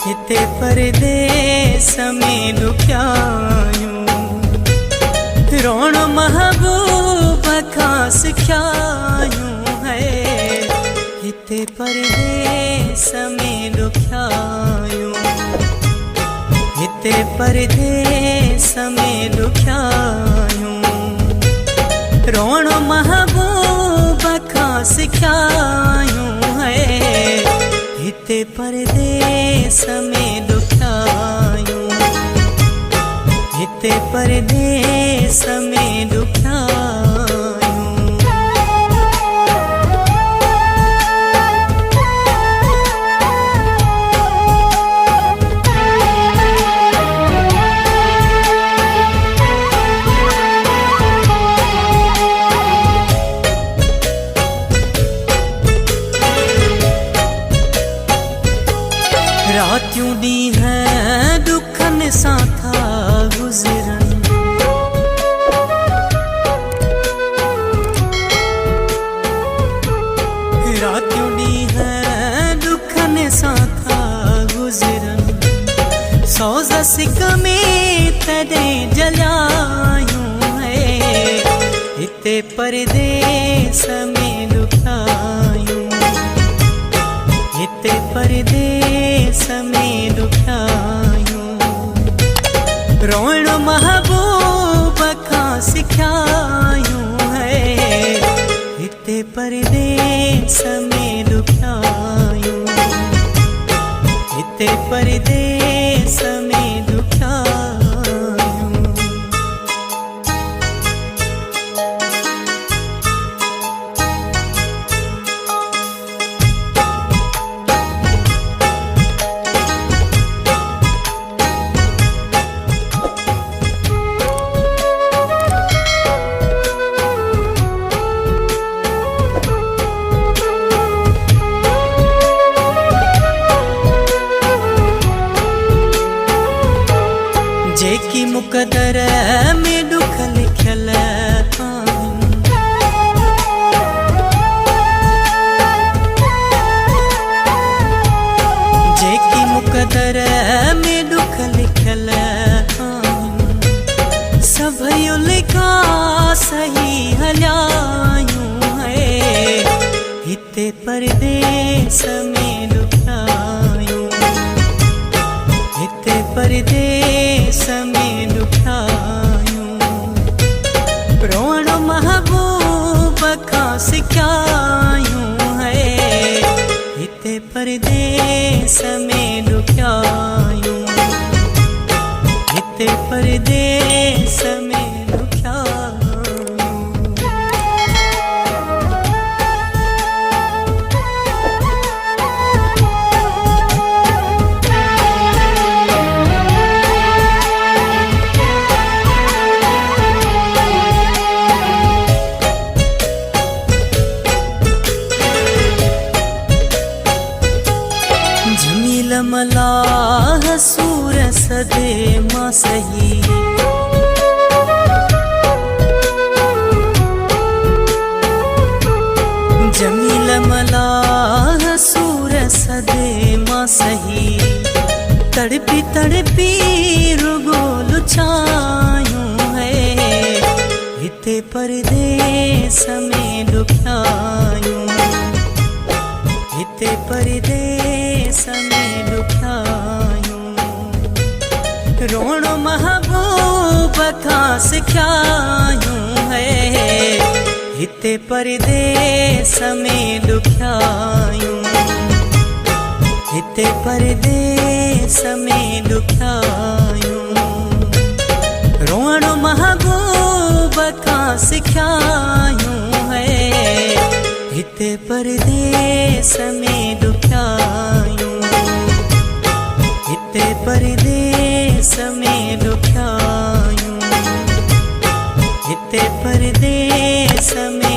हिते परदेस में दुख्यायूं रोण महबूब खां सिख्यायूं है। हिते परदेस में दुख्यायूं हिते परदेस में दुख्यायूं रोण महबूब खां सिख्यायूं है। हिते परदेस में दुख्यायूं हिते परदेस में दुख्यायूं। रात्यूं ॾींहं दुखन सां था गुज़रन रात्यूं ॾींहं दुखन सां था गुज़रन सोज़ सिक में तॾहिं जलायूं है। हिते परदेस में दुख्यायूं हिते परदेस में दुख्यायूं रोण महबूब खां सिख्यायूं है। हिते परदेस में दुख्यायूं हिते परदेस में दुख्यायूं। जेकी मुक़दर में दुख लिखियल आहिनि जेकी मुक़दर में दुख लिखियल आहिनि सभई लिखा सही हलायूं है। हिते परदेस में दुख्यायूं हिते परदेस में दुख्यायूं रोण महबूब खां सिख्यायूं है। हिते परदेस में दुख्यायूं हिते परदेस में दुख्यायूं। जमील मलाह सूर सदे मां सही जमील मलाह सूर सदे मां सही तड़पी तड़पी रुगो लुछायूं है। हिते परदेस में दुख्यायूं हिते परदेस में दुख्यायूं रोण महबूब खां सिख्यायूं है। हिते परदेस में दुख्यायूं हिते परदेस में दुख्यायूं रोण महबूब खां सिख्यायूं है। हिते परदेस में दुख्यायूं हिते परदेस में दुख्यायूं हिते परदेस में